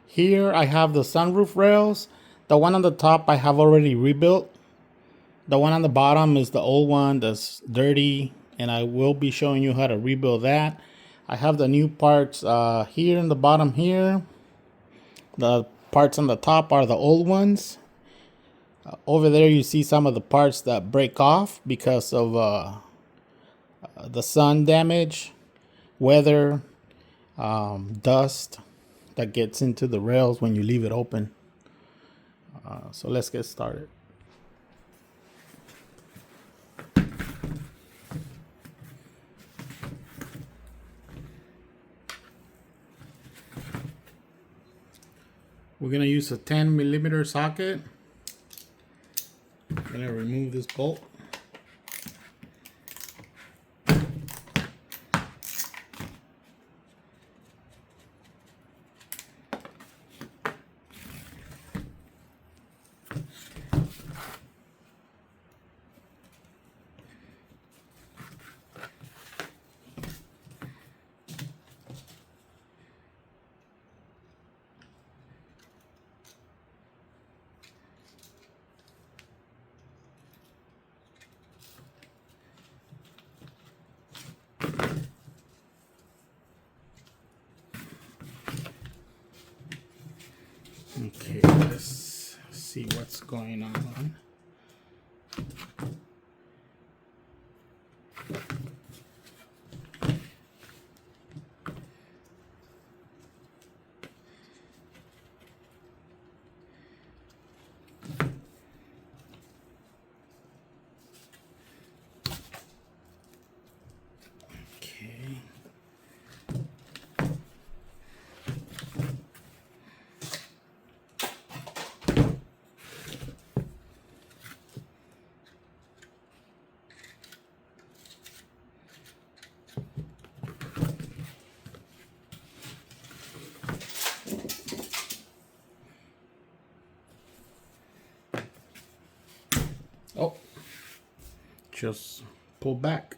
Here I have the sunroof rails. The one on the top I have already rebuilt. The one on the bottom is the old one that's dirty, and I will be showing you how to rebuild that. I have the new parts here in the bottom here. The parts on the top are the old ones. Over there you see some of the parts that break off because of the sun damage, weather, dust that gets into the rails when you leave it open. So let's get started. We're gonna use a 10mm socket. I'm gonna remove this bolt. Okay, let's see what's going on. Okay. Oh, just pull back.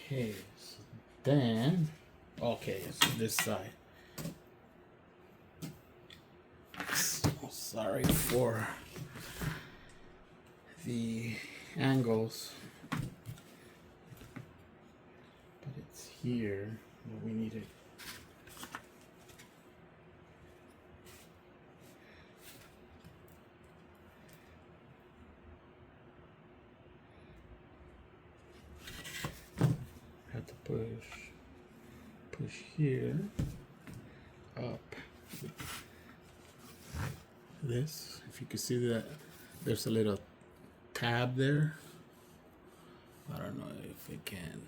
Okay, so then, okay, so this side. So sorry for the angles, but it's here that we need it. Have to push here up. This, if you can see that, there's a little tab there. I don't know if it can.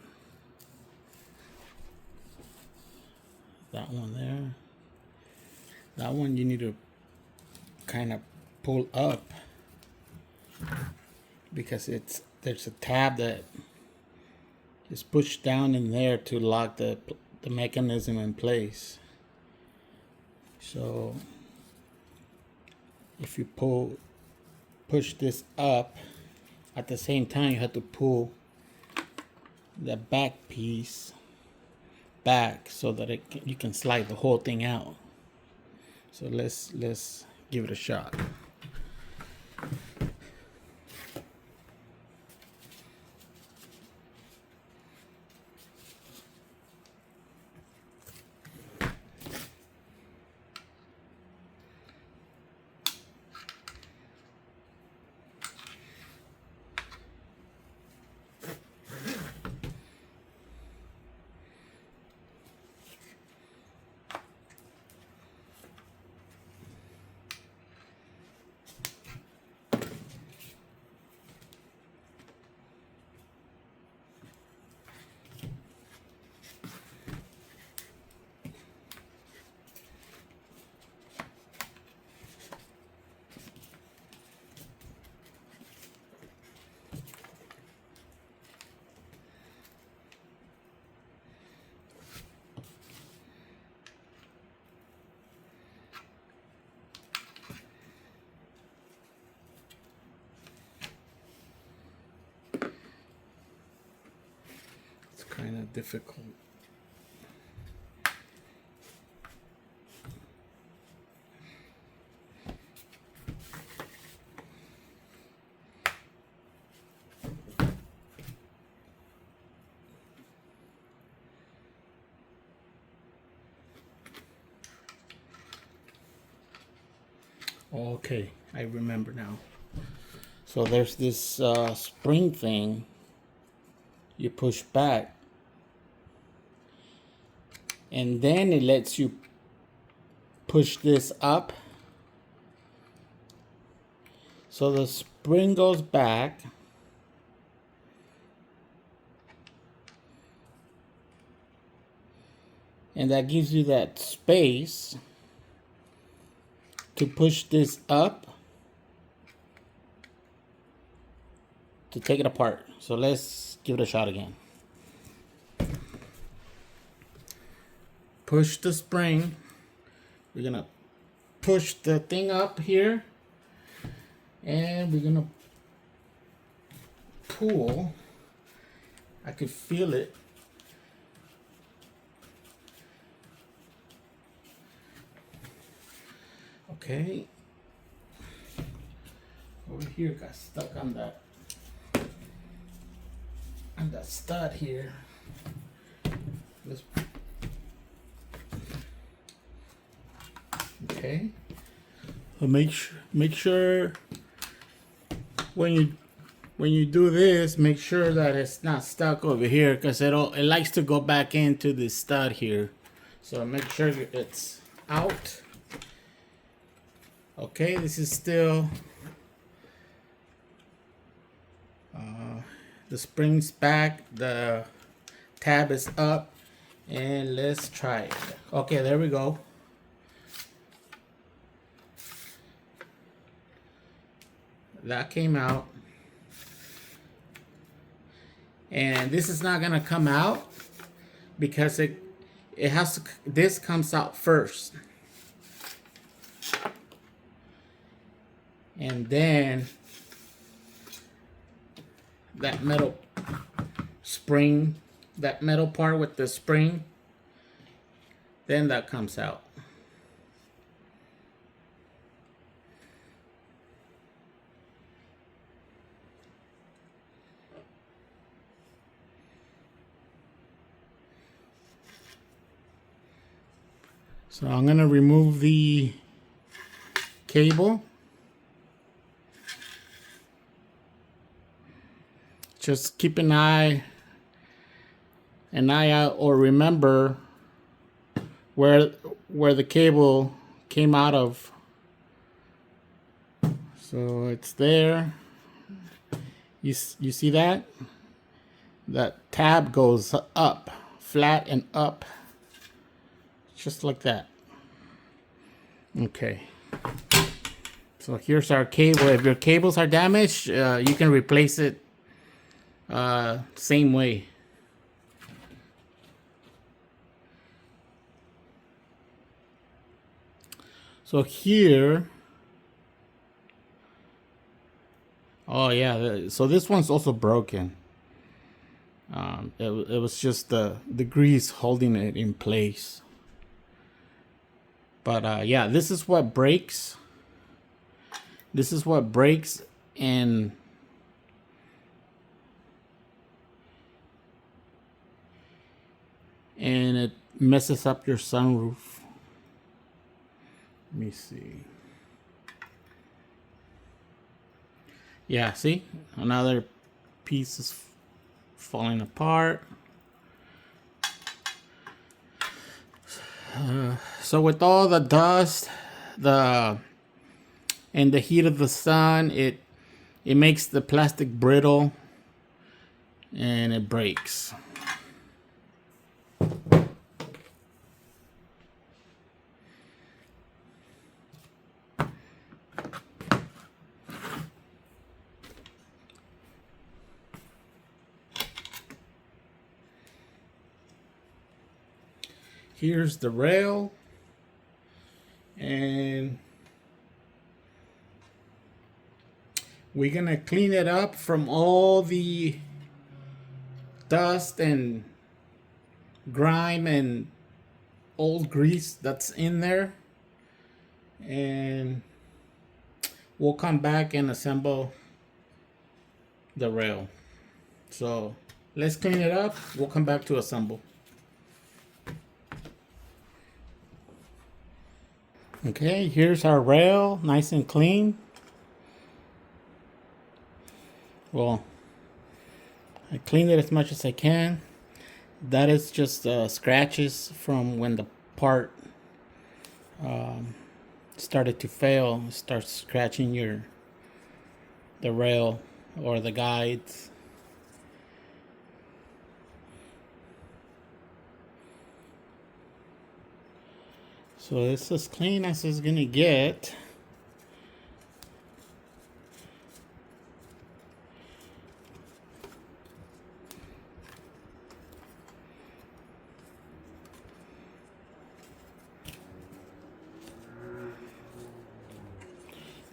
That one there. That one you need to kind of pull up because there's a tab that is pushed down in there to lock the mechanism in place. So if you push this up, at the same time you have to pull the back piece back so that you can slide the whole thing out. So let's give it a shot. of difficult. Okay, I remember now. So there's this spring thing you push back, and then it lets you push this up. So the spring goes back, and that gives you that space to push this up to take it apart. So let's give it a shot again. Push the spring. We're gonna push the thing up here, and we're gonna pull. I could feel it. Okay. Over here got stuck on that stud here. Okay. So make sure when you do this, make sure that it's not stuck over here, because it likes to go back into the stud here. So make sure it's out. Okay, this is still the spring's back, the tab is up, and let's try it. Okay, there we go. That came out, and this is not gonna come out because it has to. This comes out first, and then that metal spring, that metal part with the spring, then that comes out. So I'm going to remove the cable. Just keep an eye out, or remember where the cable came out of. So it's there. You see that? That tab goes up, flat and up, just like that. Okay. So here's our cable. If your cables are damaged, you can replace it same way. So here, oh yeah, so this one's also broken. It was just the grease holding it in place. But yeah, this is what breaks. This is what breaks, and it messes up your sunroof. Let me see. Yeah, see? Another piece is falling apart. So with all the dust, and the heat of the sun, it makes the plastic brittle, and it breaks. Here's the rail, and we're gonna clean it up from all the dust and grime and old grease that's in there, and we'll come back and assemble the rail. So let's clean it up. We'll come back to assemble. Okay, here's our rail, nice and clean. Well, I cleaned it as much as I can. That is just scratches from when the part started to fail. It starts scratching the rail or the guides. So it's as clean as it's gonna get.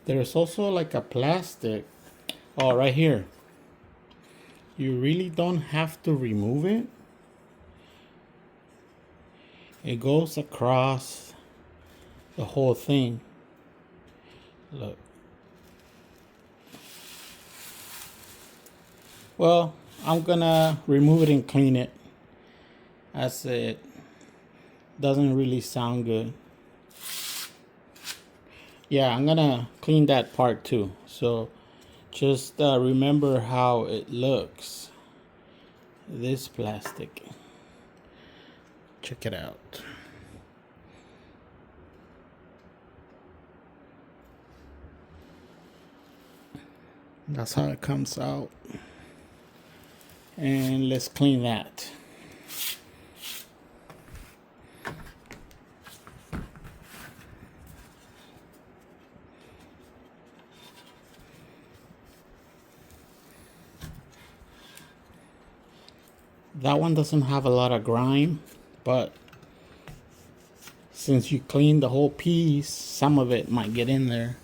There's also like a plastic. Oh, right here. You really don't have to remove it. It goes across the whole thing. Look. Well, I'm gonna remove it and clean it, as it doesn't really sound good. Yeah, I'm gonna clean that part too. So just remember how it looks. This plastic. Check it out. That's how it comes out. And let's clean that. That one doesn't have a lot of grime, but since you clean the whole piece, some of it might get in there.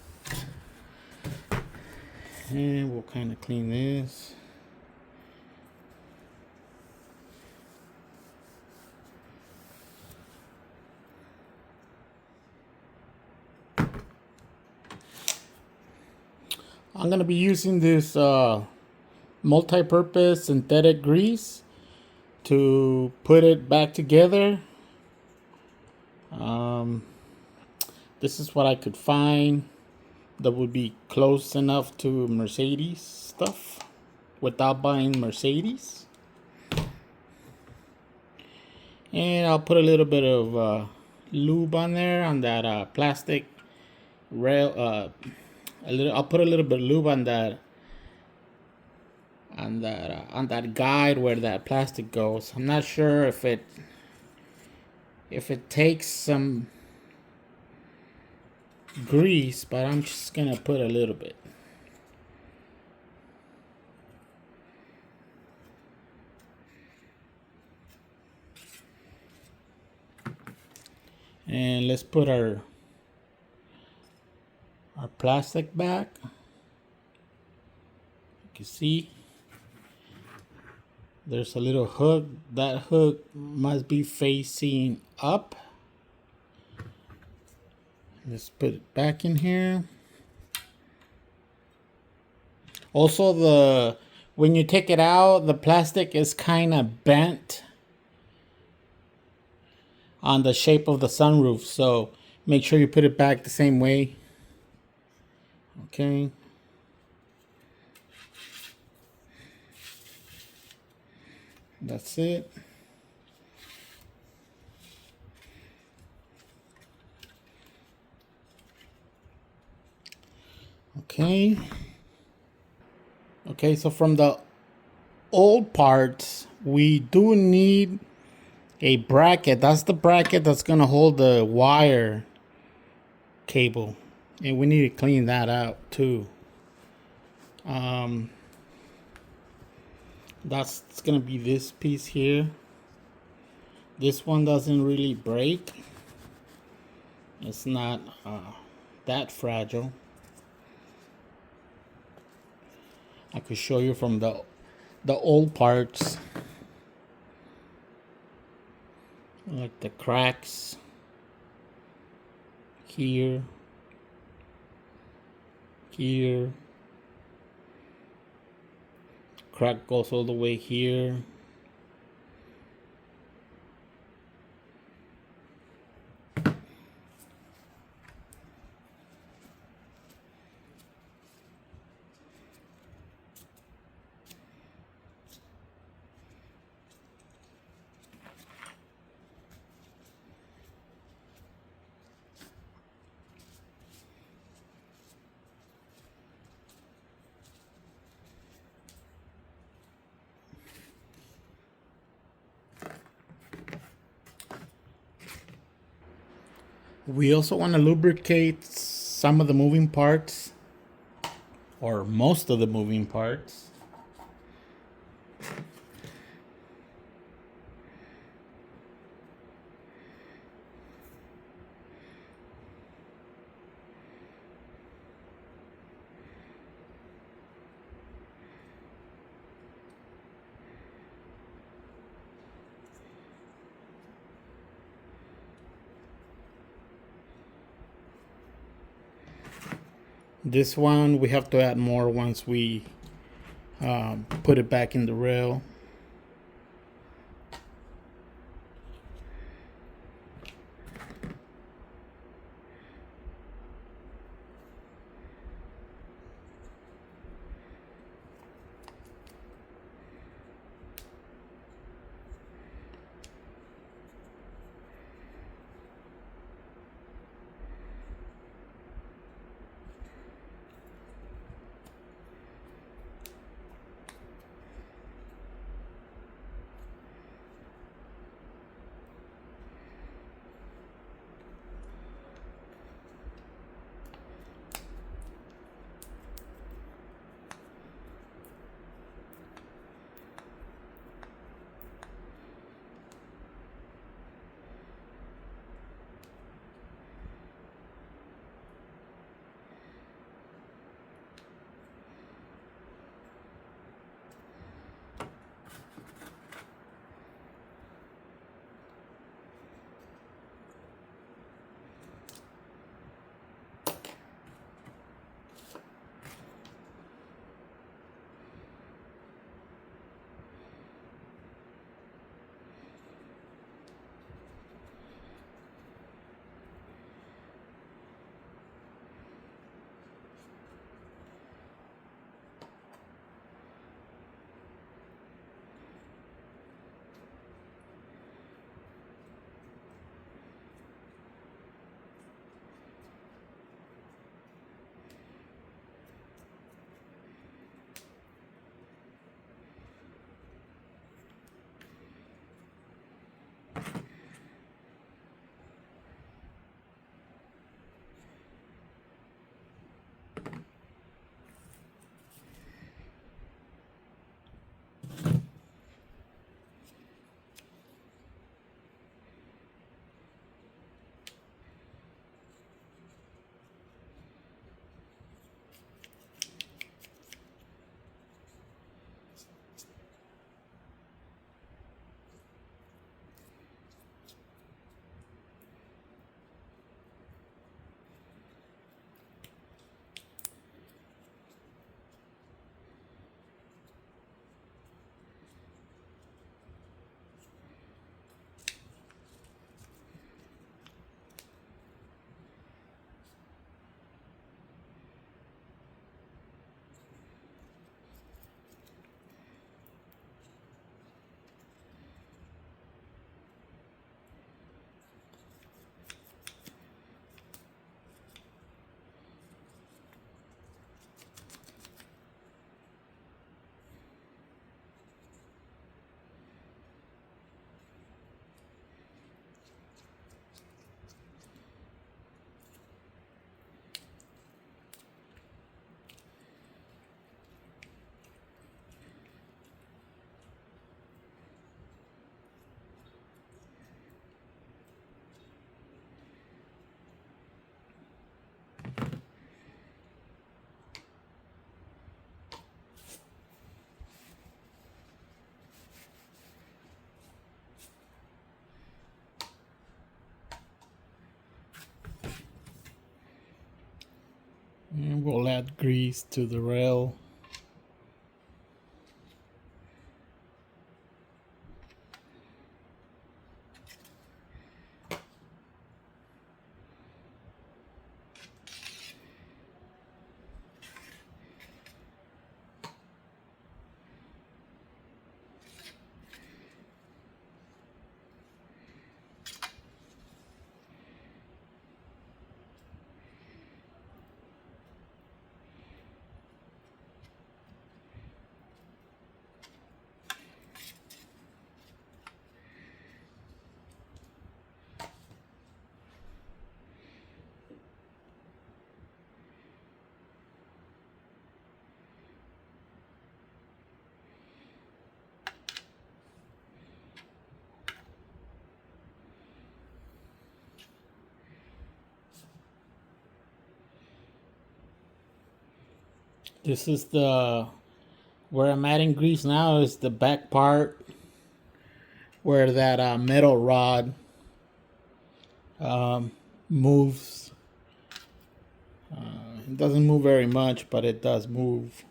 And we'll kind of clean this. I'm going to be using this multi-purpose synthetic grease to put it back together. This is what I could find that would be close enough to Mercedes stuff without buying Mercedes. And I'll put a little bit of lube on there on that plastic rail. I'll put a little bit of lube on that guide where that plastic goes. I'm not sure if it takes some grease, but I'm just gonna put a little bit. And let's put our plastic back. You can see there's a little hook. That hook must be facing up. Let's put it back in here. Also, when you take it out, the plastic is kind of bent on the shape of the sunroof, so make sure you put it back the same way. Okay. That's it. Okay. Okay, so from the old parts, we do need a bracket. That's the bracket that's gonna hold the wire cable, and we need to clean that out too. That's gonna be this piece here. This one doesn't really break. It's not that fragile. I could show you from the old parts. like the cracks here, here. Crack goes all the way here. We also want to lubricate some of the moving parts, or most of the moving parts. This one we have to add more once we put it back in the rail. And we'll add grease to the rail. This is where I'm adding grease now is the back part where that metal rod moves. It doesn't move very much, but it does move.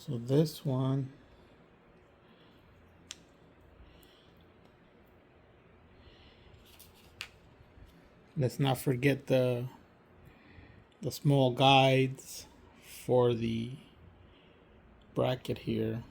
So this one, let's not forget the small guides for the bracket here.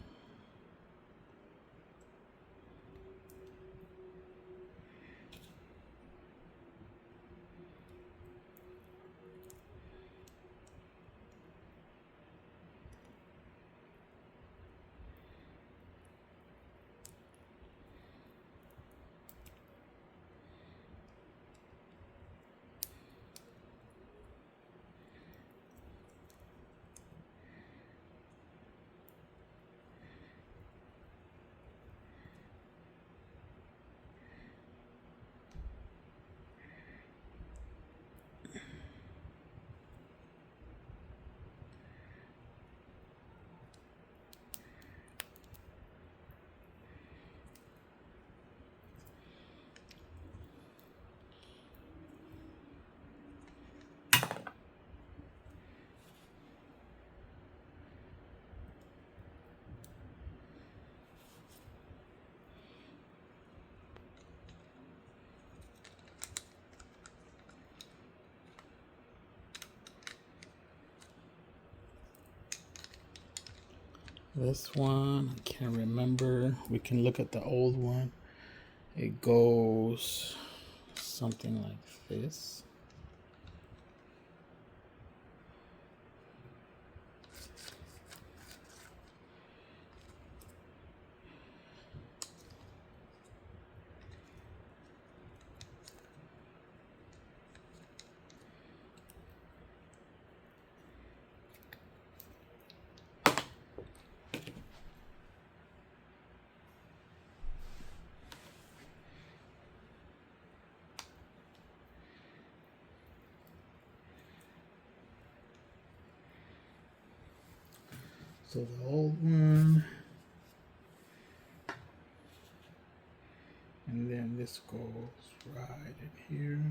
This one, I can't remember. We can look at the old one. It goes something like this. So the old one, and then this goes right in here.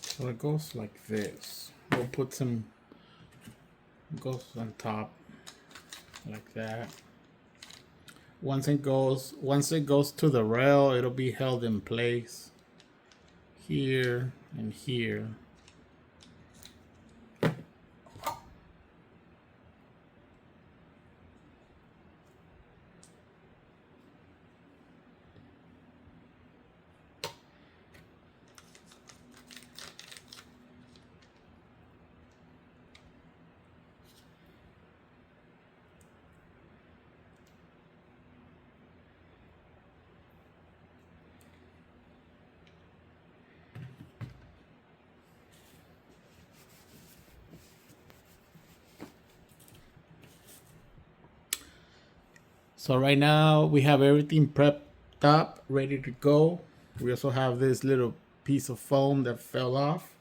So it goes like this. We'll put some, goes on top. like that. Once it goes to the rail, it'll be held in place here and here. So right now we have everything prepped up, ready to go. We also have this little piece of foam that fell off.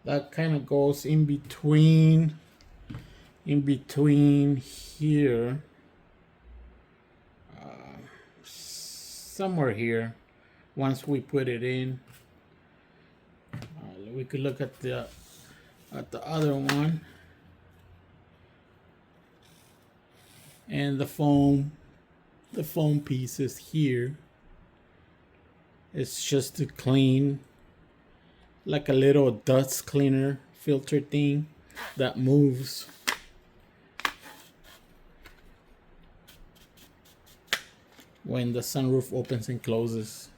That kind of goes in between here, somewhere here. Once we put it in, we could look at the other one. And the foam piece is here. It's just to clean, like a little dust cleaner filter thing that moves. When the sunroof opens and closes.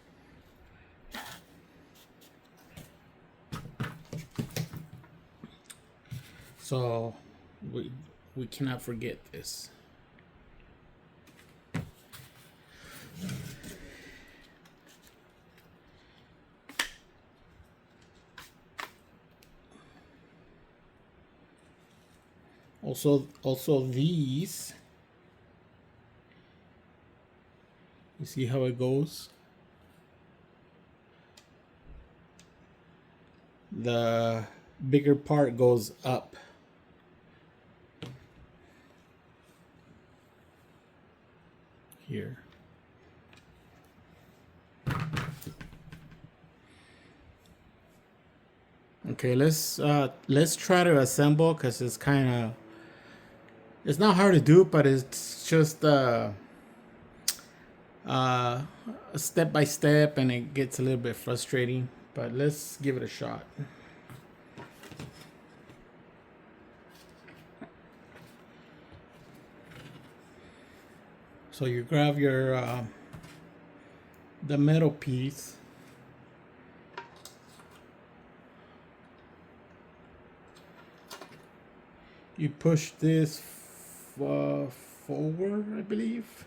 So we cannot forget this. Also these, you see how it goes? The bigger part goes up. Here. Okay, let's try to assemble, because it's kind of, it's not hard to do, but it's just step by step, and it gets a little bit frustrating, but let's give it a shot. So you grab your the metal piece, you push this forward, I believe.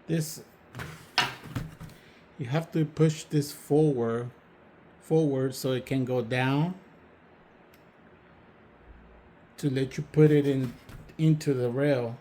This, you have to push this forward so it can go down, to let you put it into the rail.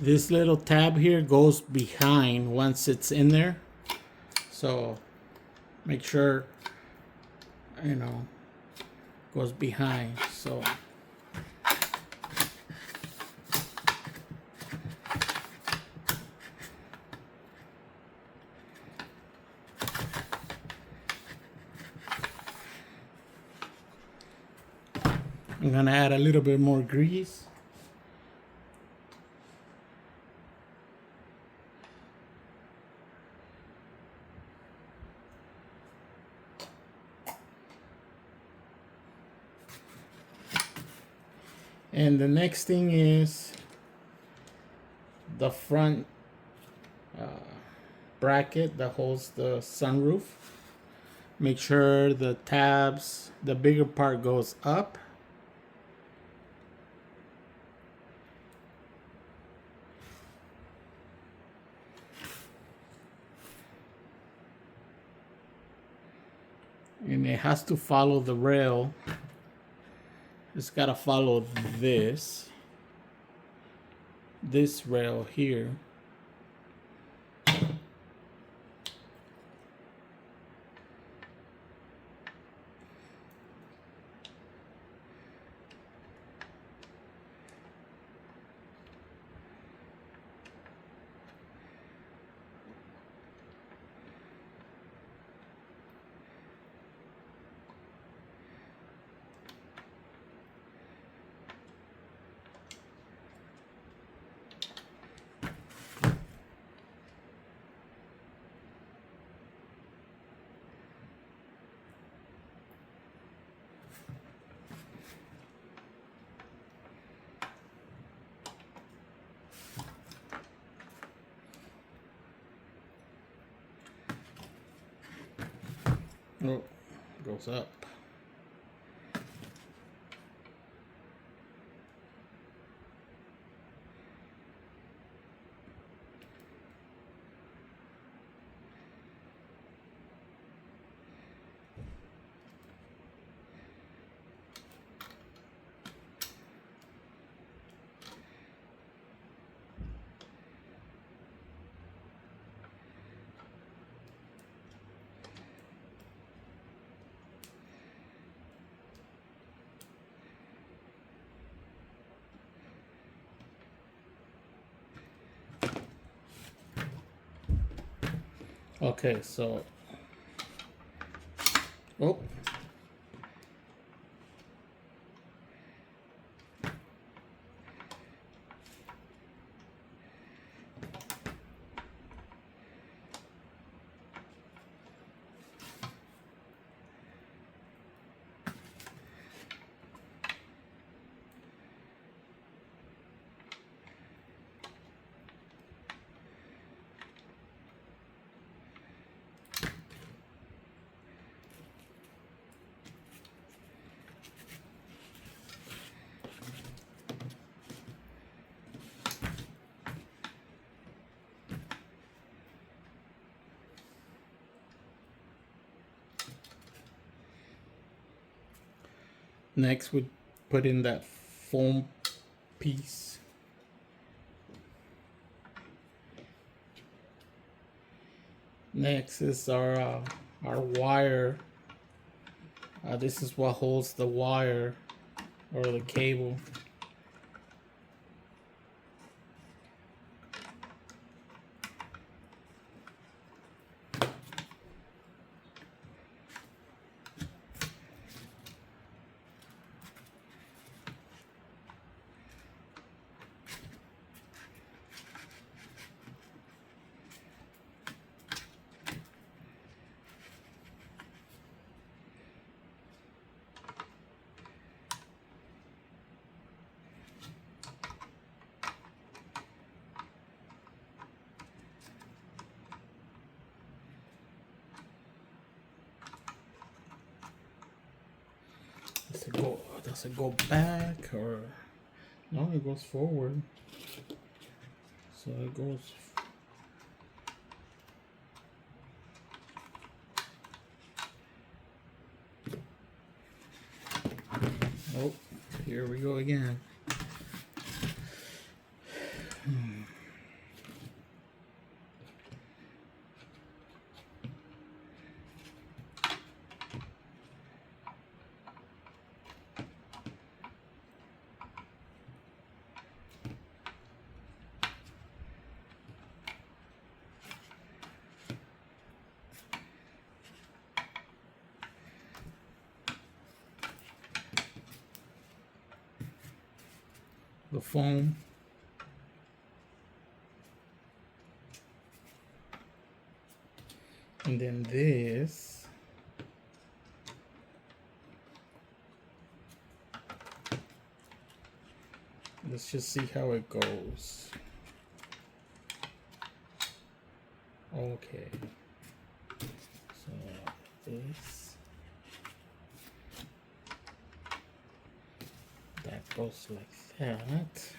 This little tab here goes behind once it's in there, so make sure, you know, goes behind. So I'm gonna add a little bit more grease. And the next thing is the front bracket that holds the sunroof. Make sure the tabs, the bigger part goes up. And it has to follow the rail. It's got to follow this rail here. Oh, goes up. Okay, so oh, next we put in that foam piece. Next is our wire. This is what holds the wire or the cable. Does it go back or no? It goes forward. So it goes. Oh, here we go again. The foam. And then this. Let's just see how it goes. Okay. So this, that goes like that.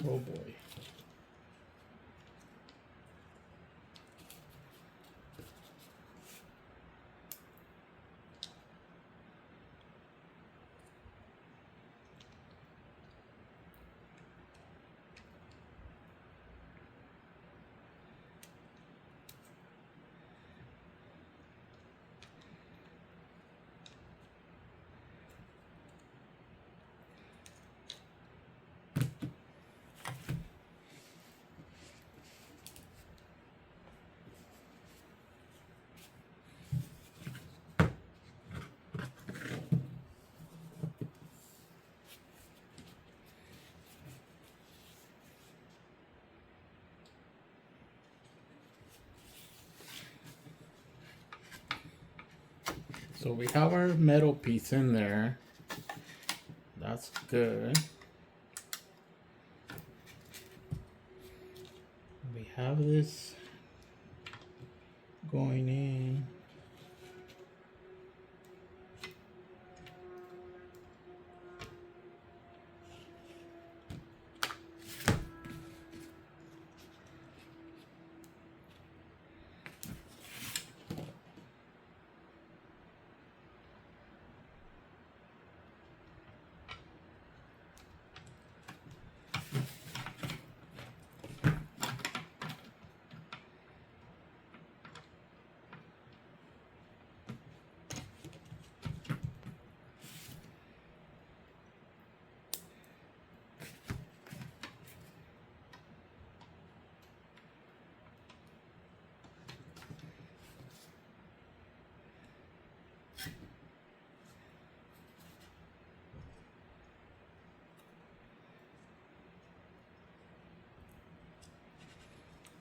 Oh boy. So we have our metal piece in there. That's good. We have this going in.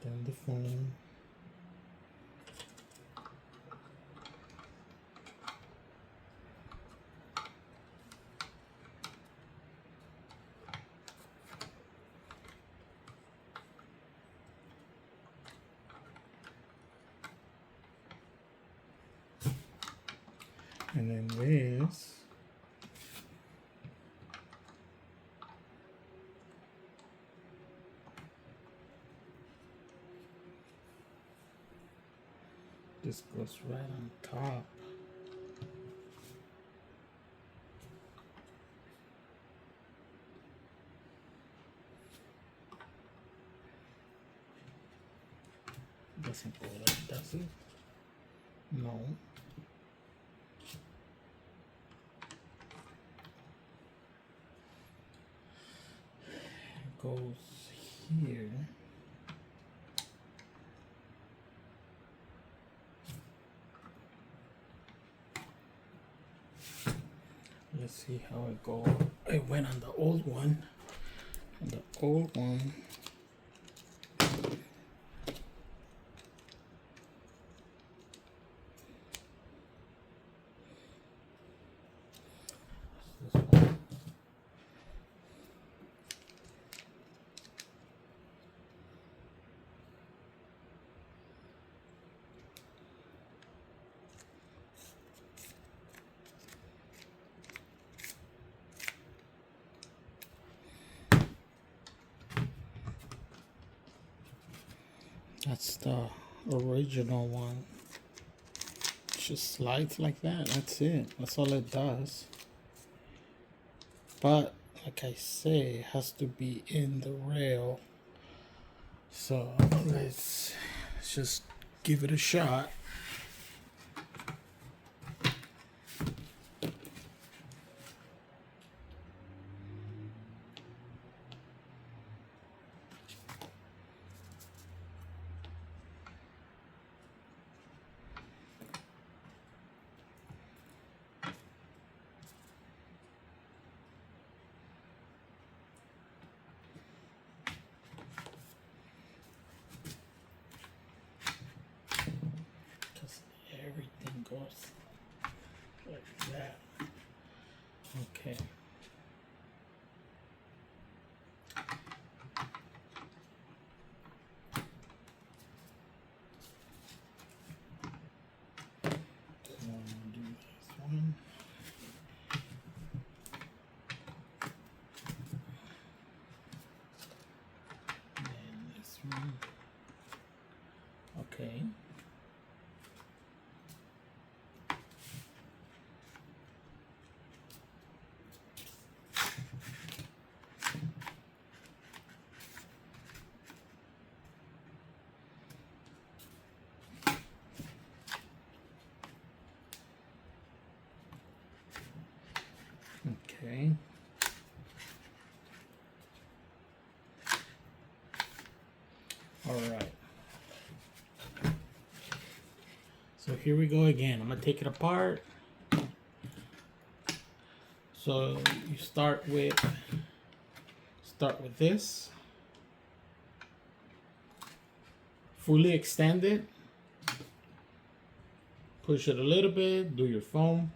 Then the phone. And then this goes right on top. Doesn't go like, does it? No. It goes here. Let's see how it goes. It went on the old one. On the old one. This one. That's the original one. It just slides like that. That's it. That's all it does. But like I say, it has to be in the rail. So let's just give it a shot. that. Okay. Do this one. And this one. Okay. Okay. All right. So here we go again. I'm gonna take it apart. So you start with this. Fully extend it. Push it a little bit. Do your foam.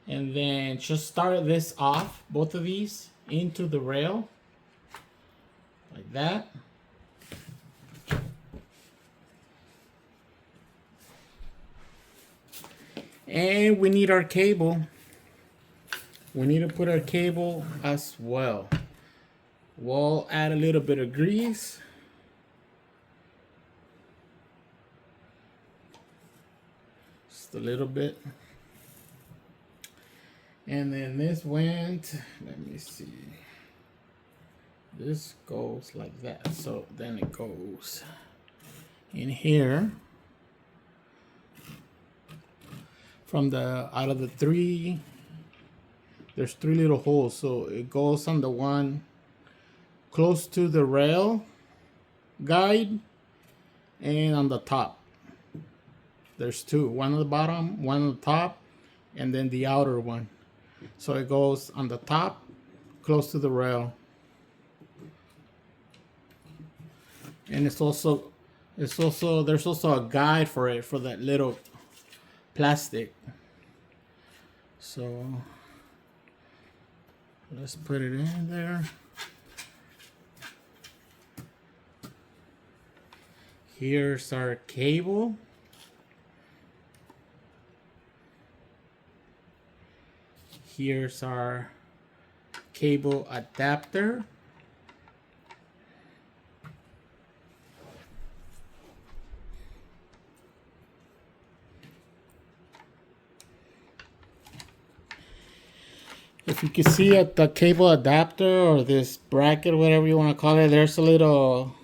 And then just start this off, both of these, into the rail. Like that. And we need our cable. We need to put our cable as well. We'll add a little bit of grease. Just a little bit. And then this went, let me see. This goes like that. So then it goes in here. From the, out of the three, there's 3 little holes. So it goes on the one close to the rail guide and on the top. There's 2, one on the bottom, one on the top, and then the outer one. So it goes on the top, close to the rail. And there's also a guide for it, for that little plastic. So let's put it in there. Here's our cable. Here's our cable adapter. If you can see at the cable adapter or this bracket, whatever you want to call it, there's a little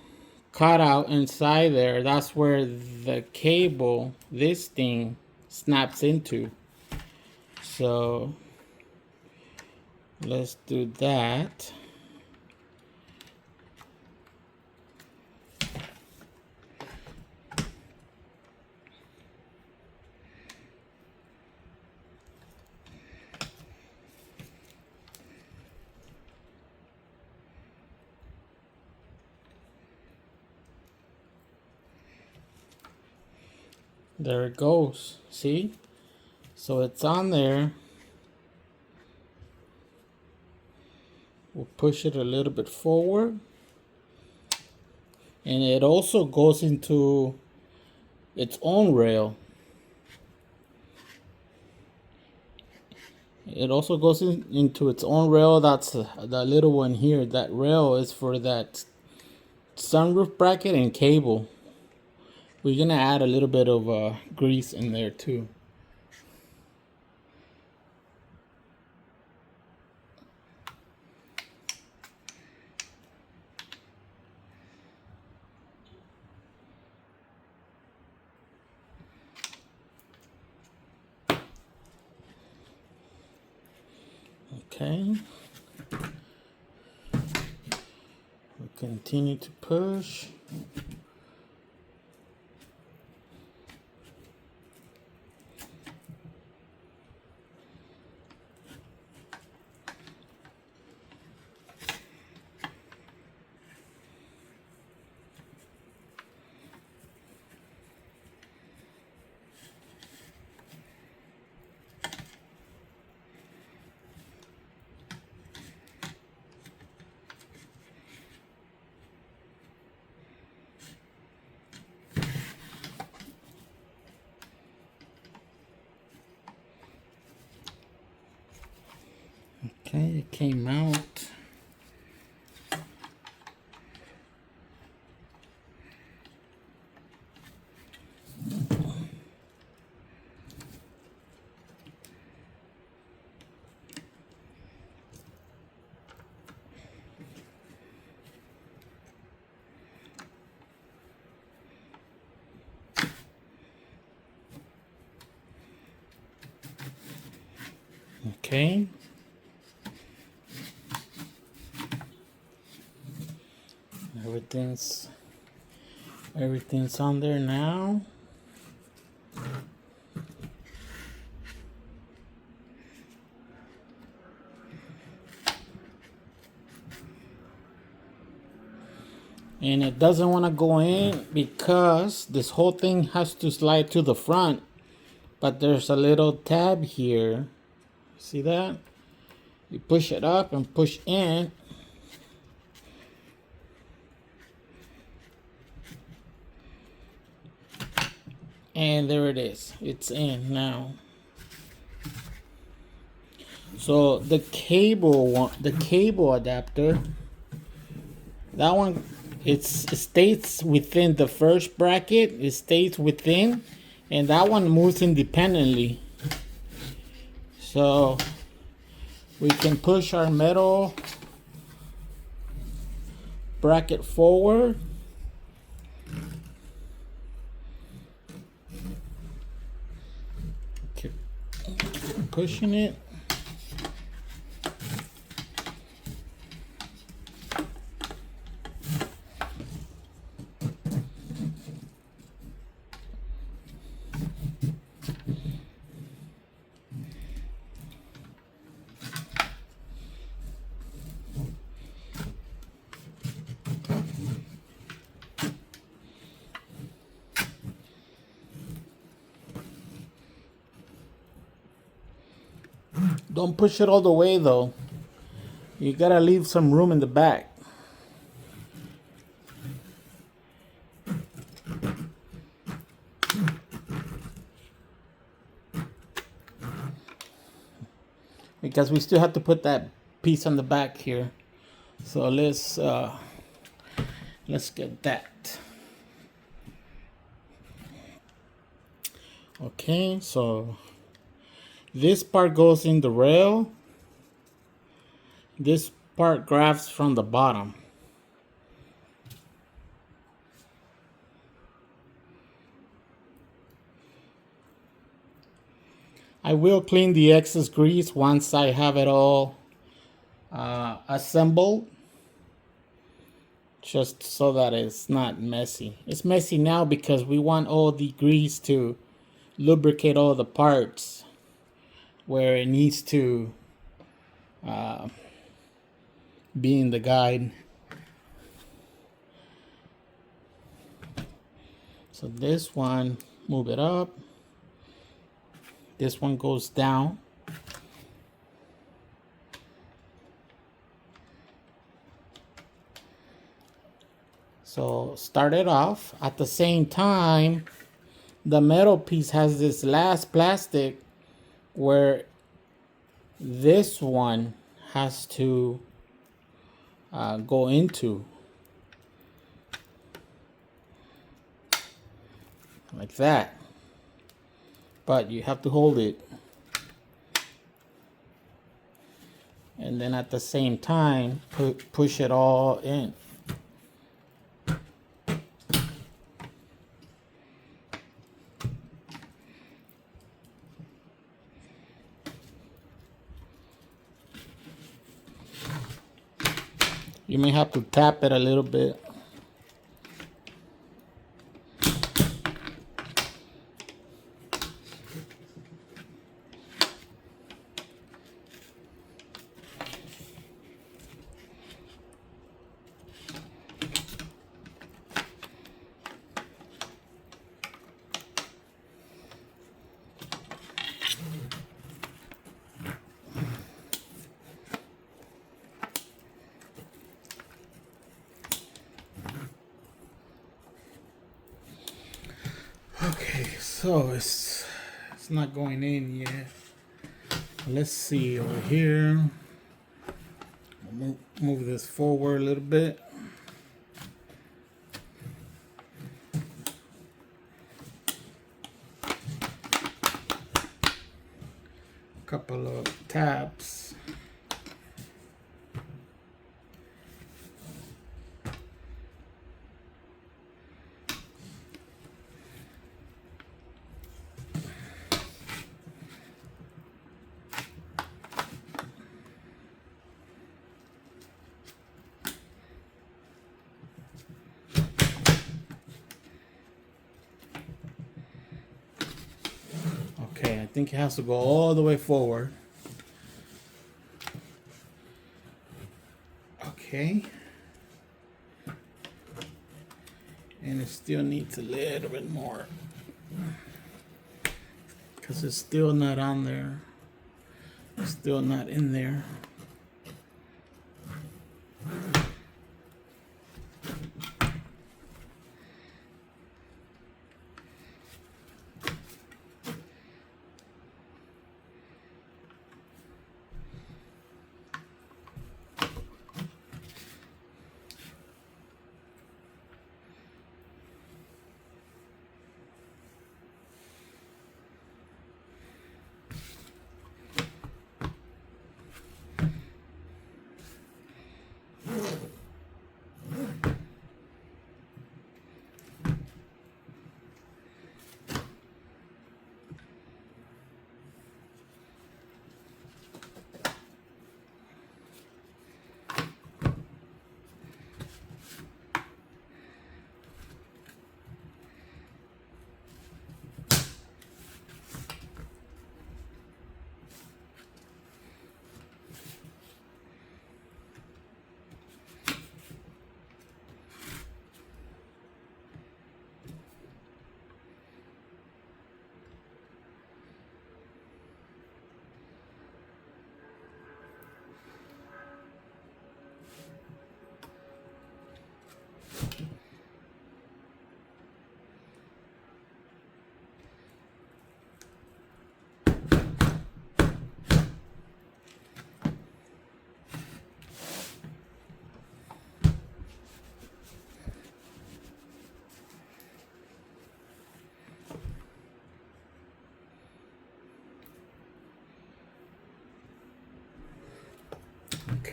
cutout inside there. That's where the cable, this thing, snaps into. So let's do that. There it goes. See? So it's on there. We'll push it a little bit forward. And it also goes into its own rail. It also goes into its own rail. That's the little one here. That rail is for that sunroof bracket and cable. We're gonna add a little bit of grease in there too. Okay. We'll continue to push. Okay, it came out. Okay. Everything's on there now. And it doesn't want to go in because this whole thing has to slide to the front. But there's a little tab here. See that? You push it up and push in. And there it is. It's in now. So the cable adapter, that one, it stays within the first bracket. It stays within, and that one moves independently. So we can push our metal bracket forward. Keep pushing it. Don't push it all the way though. You gotta leave some room in the back. Because we still have to put that piece on the back here. So let's get that. Okay, so this part goes in the rail. This part grabs from the bottom. I will clean the excess grease once I have it all assembled, just so that it's not messy. It's messy now because we want all the grease to lubricate all the parts where it needs to be in the guide. So this one, move it up. This one goes down. So start it off. At the same time, the metal piece has this last plastic where this one has to go into. Like that. But you have to hold it. And then at the same time, push it all in. You may have to tap it a little bit. Okay, so it's not going in yet. Let's see over here. Move this forward a little bit. Couple of tabs. Okay, I think it has to go all the way forward. Okay. And it still needs a little bit more, because it's still not on there. It's still not in there.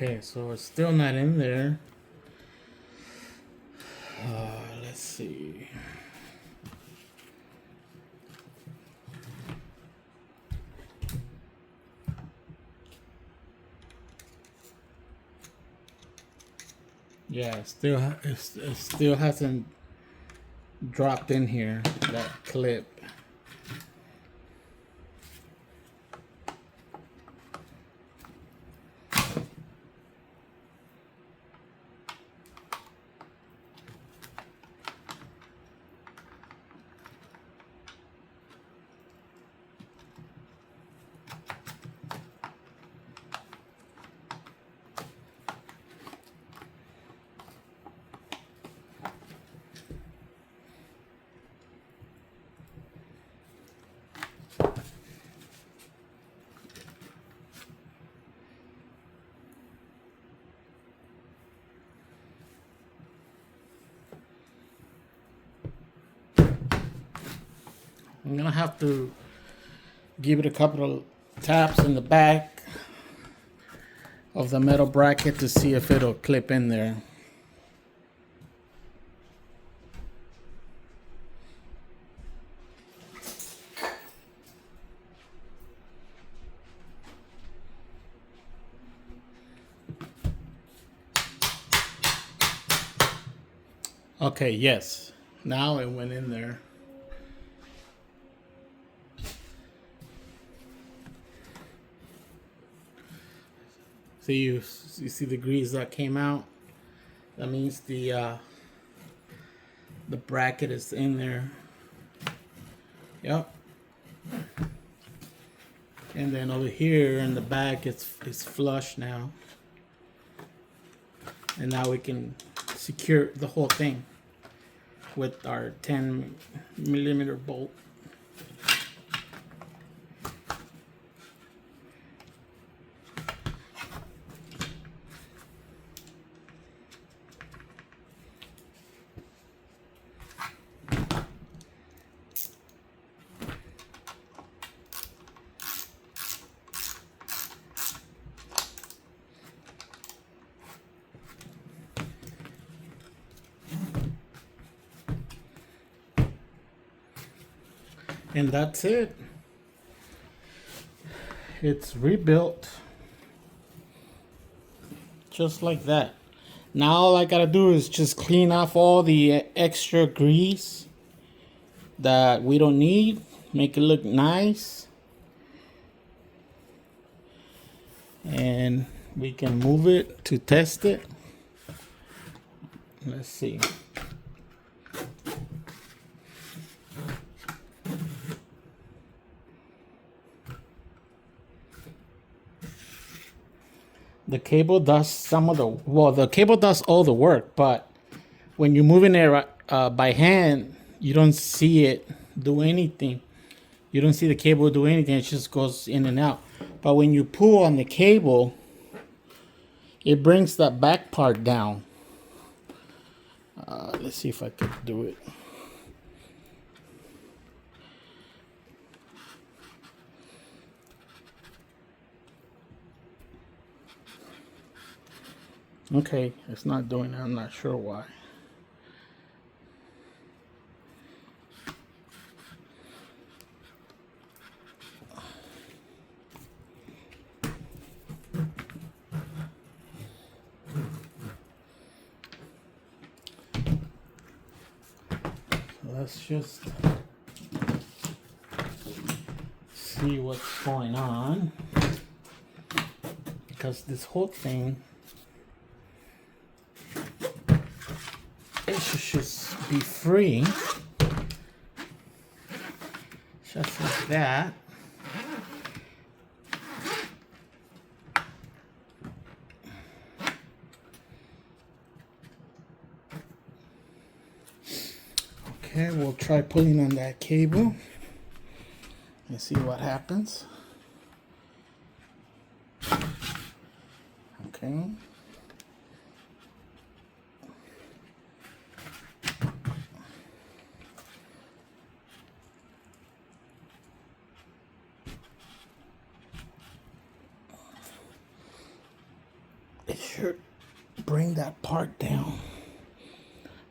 Okay, so it's still not in there. Let's see. Yeah, it still hasn't dropped in here, that clip. I'm gonna have to give it a couple of taps in the back of the metal bracket to see if it'll clip in there. Okay, yes. Now it went in there. So you see the grease that came out? That means the bracket is in there. Yep. And then over here in the back it's flush now. And now we can secure the whole thing with our 10mm bolt. And that's it. It's rebuilt just like that. Now all I gotta do is just clean off all the extra grease that we don't need, make it look nice, and we can move it to test it. Let's see. The cable does some of the, well, the cable does all the work, but when you're moving it by hand, you don't see it do anything. You don't see the cable do anything. It just goes in and out. But when you pull on the cable, it brings that back part down. Let's see if I can do it. Okay, it's not doing it. I'm not sure why. Let's just see what's going on, because this whole thing, it should just be free, just like that. Okay, we'll try pulling on that cable and see what happens. Okay. It should bring that part down.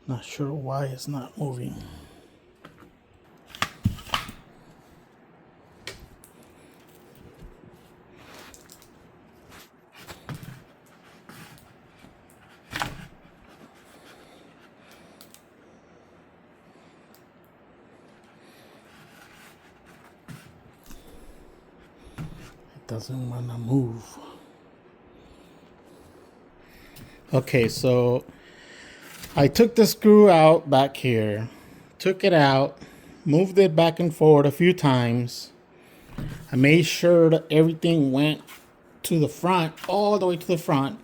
Not sure why it's not moving. It doesn't want to move. Okay, so I took the screw out back here, took it out, moved it back and forward a few times. I made sure that everything went to the front, all the way to the front.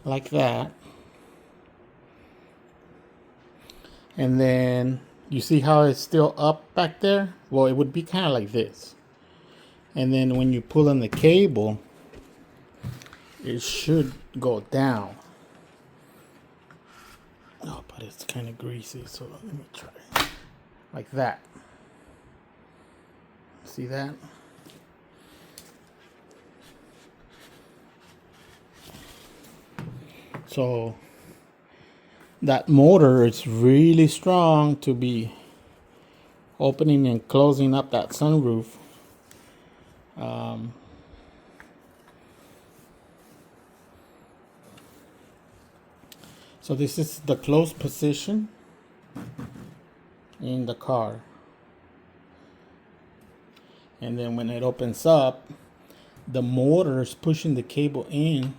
Like that. And then you see how it's still up back there? Well, it would be kind of like this. And then when you pull on the cable, it should go down. Oh, but it's kind of greasy, so let me try. Like that. See that? So that motor is really strong to be opening and closing up that sunroof. So this is the closed position in the car. And then when it opens up, the motor is pushing the cable in,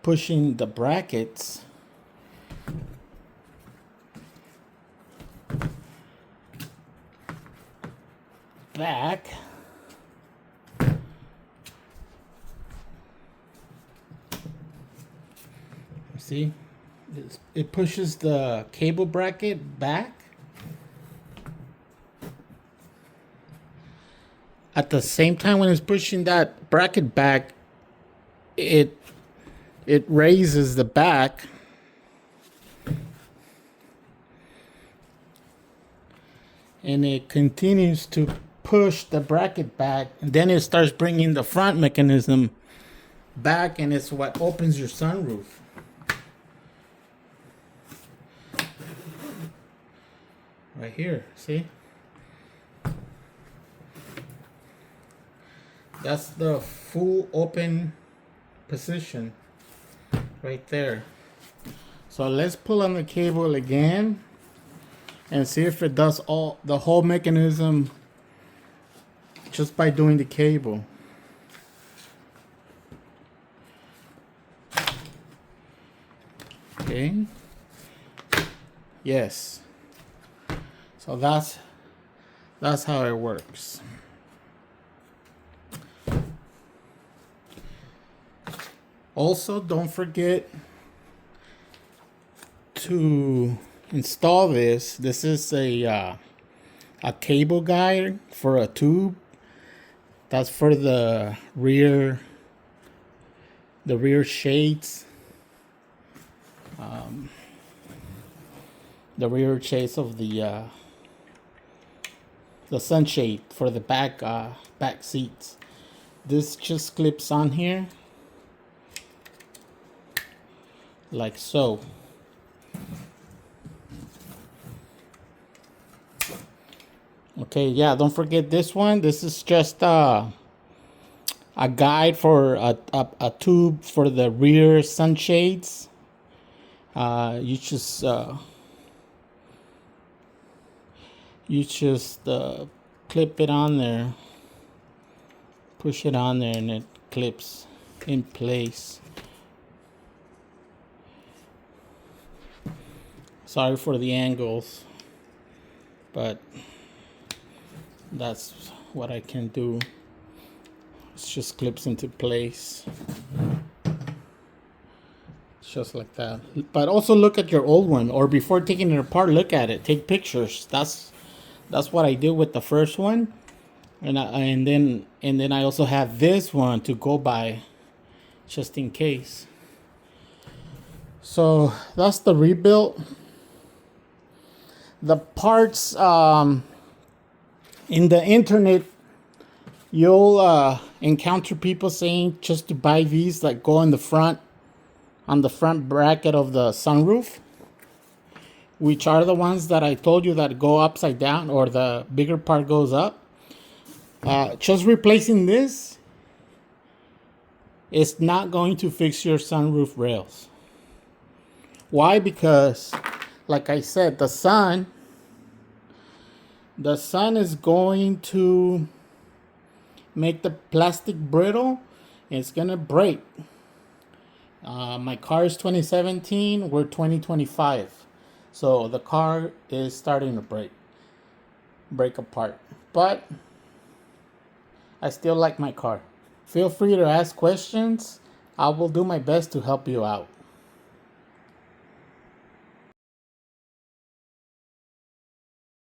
pushing the brackets back. See? It pushes the cable bracket back. At the same time, when it's pushing that bracket back, it raises the back. And it continues to push the bracket back. And then it starts bringing the front mechanism back, and it's what opens your sunroof. right here. See? That's the full open position right there. So let's pull on the cable again and see if it does the whole mechanism just by doing the cable. Okay. Yes. So that's how it works. Also, don't forget to install this. This is a cable guide for a tube. That's for the rear shades. The rear shades of the sunshade for the back seats. This just clips on here like so. Okay, yeah, don't forget this one. This is just a guide for a tube for the rear sunshades. You just clip it on there, push it on there, and it clips in place. Sorry for the angles, but that's what I can do. It just clips into place, just like that. But also look at your old one, or before taking it apart, look at it, take pictures. That's what I did with the first one, and then I also have this one to go by, just in case. So that's the rebuild. The parts in the internet, you'll encounter people saying just to buy these that go on the front bracket of the sunroof, which are the ones that I told you that go upside down, or the bigger part goes up. Just replacing this is not going to fix your sunroof rails. Why? Because, like I said, the sun is going to make the plastic brittle. It's gonna break. My car is 2017. We're 2025, so the car is starting to break apart. But I still like my car. Feel free to ask questions. I will do my best to help you out.